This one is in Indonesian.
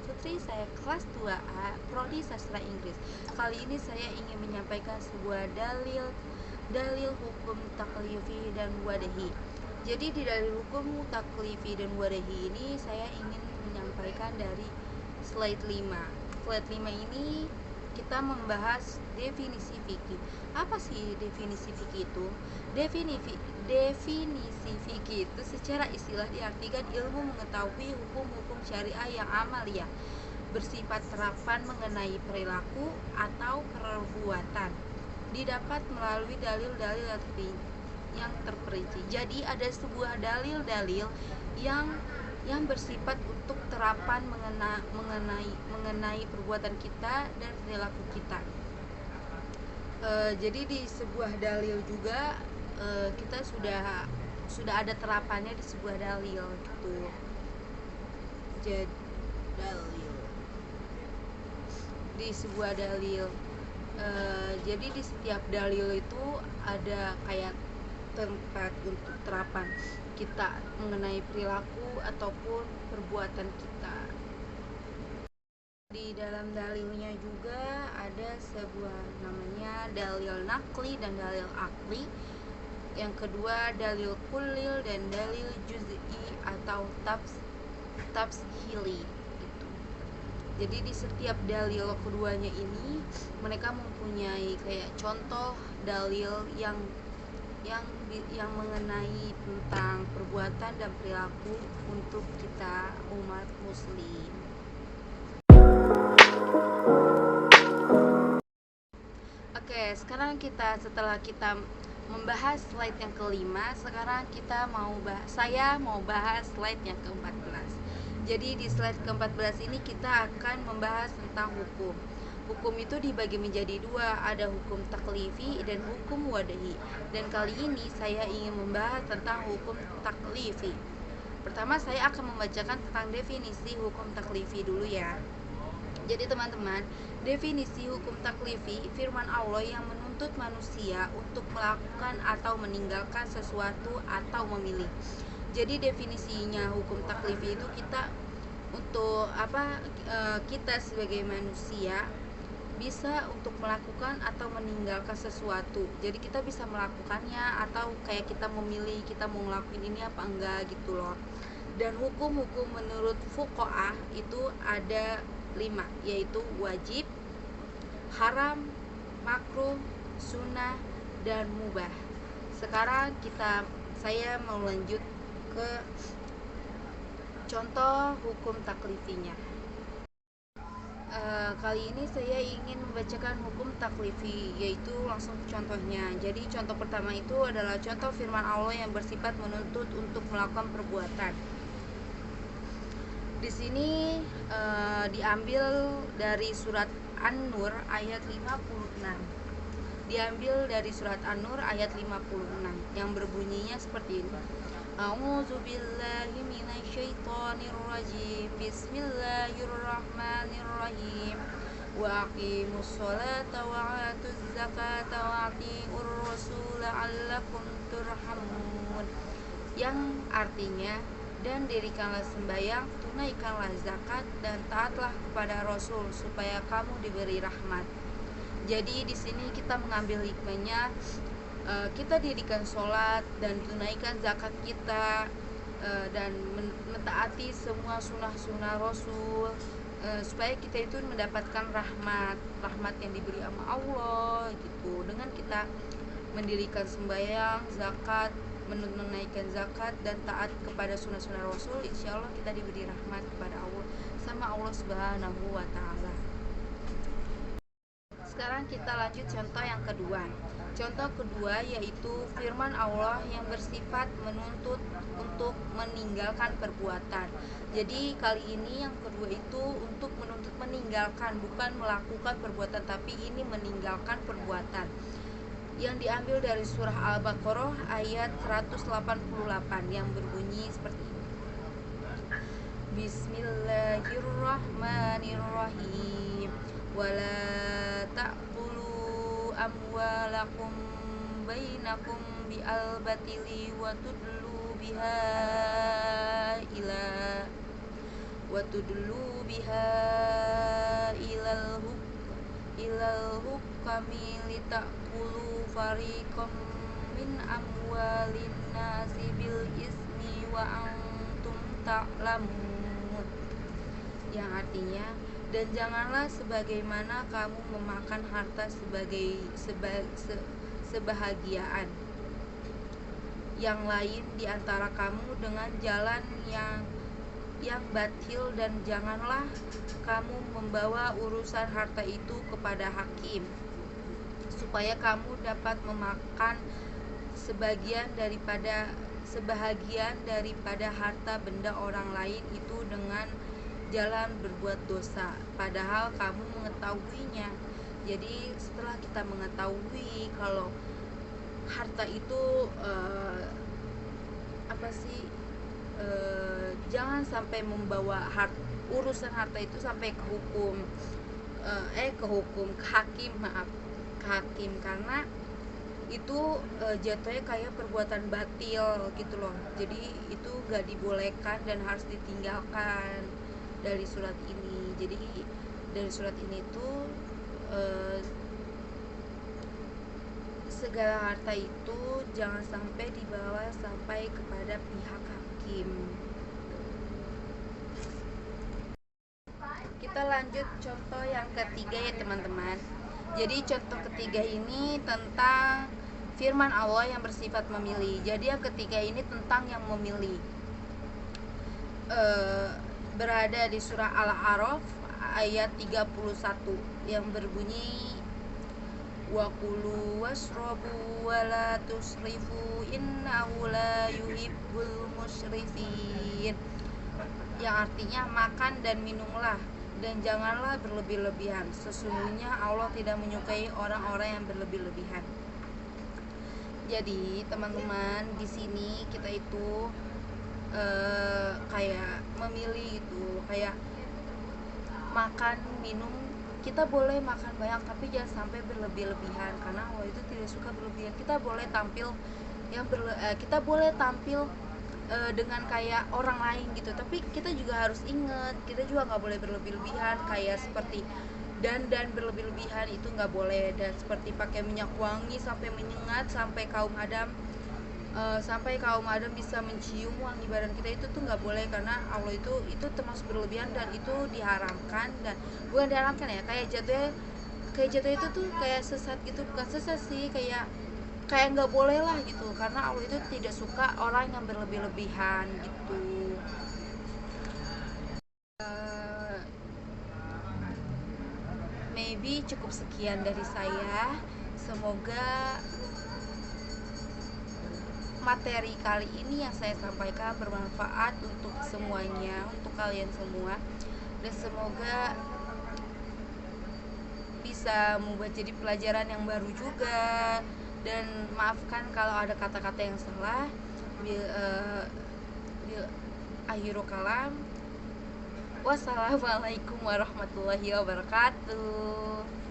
Putri, saya kelas 2A, Prodi Sastra Inggris. Kali ini saya ingin menyampaikan sebuah dalil hukum taklifi dan wadahi. Jadi di dalil hukum taklifi dan wadahi ini saya ingin menyampaikan dari slide 5. Slide 5 ini kita membahas definisi fikih. Apa sih definisi fikih itu? Definisi fikih itu secara istilah diartikan ilmu mengetahui hukum-hukum syariah yang amaliyah, bersifat terapan mengenai perilaku atau perbuatan, didapat melalui dalil-dalil yang terperinci. Jadi ada sebuah dalil-dalil yang bersifat untuk terapan mengenai perbuatan kita dan perilaku kita. Jadi di sebuah dalil juga kita sudah ada terapannya di sebuah dalil gitu. Jadi dalil di sebuah dalil. Jadi di setiap dalil itu ada kayak tempat untuk terapan kita mengenai perilaku ataupun perbuatan kita. Di dalam dalilnya juga ada sebuah namanya dalil nakli dan dalil akli. Yang kedua dalil kulil dan dalil juz'i atau tafsili gitu. Jadi di setiap dalil keduanya ini mereka mempunyai kayak contoh dalil yang mengenai tentang perbuatan dan perilaku untuk kita umat muslim. Oke, sekarang setelah kita membahas slide yang kelima, sekarang saya mau bahas slide yang ke-14. Jadi di slide ke-14 ini kita akan membahas tentang hukum. Hukum itu dibagi menjadi dua, ada hukum taklifi dan hukum wadahi. Dan kali ini saya ingin membahas tentang hukum taklifi. Pertama saya akan membacakan tentang definisi hukum taklifi dulu ya. Jadi teman-teman, definisi hukum taklifi firman Allah yang menuntut manusia untuk melakukan atau meninggalkan sesuatu atau memilih. Jadi definisinya hukum taklifi itu kita sebagai manusia bisa untuk melakukan atau meninggalkan sesuatu. Jadi kita bisa melakukannya atau kayak kita memilih kita mau ngelakuin ini apa enggak gitu loh. Dan hukum-hukum menurut fuqaha itu ada 5, yaitu wajib, haram, makruh, sunnah, dan mubah. Sekarang saya mau lanjut ke contoh hukum taklifinya. Kali ini saya ingin membacakan hukum taklifi, yaitu langsung contohnya. Jadi contoh pertama itu adalah contoh firman Allah yang bersifat menuntut untuk melakukan perbuatan. Di sini diambil dari surat An-Nur ayat 56. Diambil dari surat An-Nur ayat 56 yang berbunyinya seperti ini. A'udzubillahi minasyaitonirrajim. Bismillahirrahmanirrahim. Wa aqimus sholata wa atuz zakata wa atiur rasul la'allakum turhamun. Yang artinya, dan dirikanlah sembahyang, tunaikanlah zakat, dan taatlah kepada Rasul supaya kamu diberi rahmat. Jadi di sini kita mengambil hikmahnya, kita dirikan sholat dan tunaikan zakat kita, dan mentaati semua sunnah-sunnah Rasul, supaya kita itu mendapatkan rahmat yang diberi sama Allah gitu. Dengan kita mendirikan sembahyang, zakat, menunaikan zakat, dan taat kepada sunnah-sunnah Rasul, insya Allah kita diberi rahmat kepada Allah sama Allah Subhanahu wa Ta'ala. Sekarang kita lanjut contoh yang kedua. Contoh kedua yaitu firman Allah yang bersifat menuntut untuk meninggalkan perbuatan. Jadi kali ini yang kedua itu untuk menuntut meninggalkan, bukan melakukan perbuatan, tapi ini meninggalkan perbuatan. Yang diambil dari surah Al-Baqarah ayat 188 yang berbunyi seperti ini. Bismillahirrahmanirrahim. Wala ta'kulu amwalakum bainakum bi'al-batili wa tudlu biha wa tudlu biha ilal hukami litakulu fariqam min amwalin nasi bil ismi wa antum ta'lamun, yang artinya, dan janganlah sebagaimana kamu memakan harta sebahagiaan yang lain di antara kamu dengan jalan yang batil, dan janganlah kamu membawa urusan harta itu kepada hakim supaya kamu dapat memakan sebahagian daripada harta benda orang lain itu dengan jalan berbuat dosa, padahal kamu mengetahuinya. Jadi setelah kita mengetahui kalau harta itu jangan sampai membawa urusan harta itu sampai ke hakim, karena itu jatuhnya kayak perbuatan batil gitu loh. Jadi itu gak dibolehkan dan harus ditinggalkan dari surat ini. Jadi dari surat ini tuh segala harta itu jangan sampai dibawa sampai kepada pihak hakim. Kita lanjut contoh yang ketiga ya teman-teman. Jadi contoh ketiga ini tentang firman Allah yang bersifat memilih. Jadi yang ketiga ini tentang yang memilih. Berada di surah Al-A'raf ayat 31 yang berbunyi wa kulu washrabu wa la tusrifu innahu la yuhibbul musrifin, yang artinya makan dan minumlah dan janganlah berlebih-lebihan, sesungguhnya Allah tidak menyukai orang-orang yang berlebih-lebihan. Jadi teman-teman, di sini kita itu kayak memilih gitu, kayak makan minum. Kita boleh makan banyak tapi jangan sampai berlebih-lebihan, karena Allah itu tidak suka berlebihan. Kita boleh tampil dengan kayak orang lain gitu, tapi kita juga harus ingat kita juga nggak boleh berlebih-lebihan, kayak seperti dan berlebih-lebihan itu nggak boleh, dan seperti pakai minyak wangi sampai menyengat sampai kaum Adam bisa mencium wangi badan kita, itu tuh nggak boleh, karena Allah itu termasuk berlebihan dan itu diharamkan. Dan bukan diharamkan ya, kayak jatuhnya itu tuh kayak sesat gitu, bukan sesat sih, kayak nggak boleh lah gitu, karena Allah itu tidak suka orang yang berlebih-lebihan gitu. Maybe cukup sekian dari saya. Semoga materi kali ini yang saya sampaikan bermanfaat untuk semuanya, untuk kalian semua, dan semoga bisa membuat jadi pelajaran yang baru juga. Dan maafkan kalau ada kata-kata yang salah. Akhirul kalam, wassalamualaikum warahmatullahi wabarakatuh.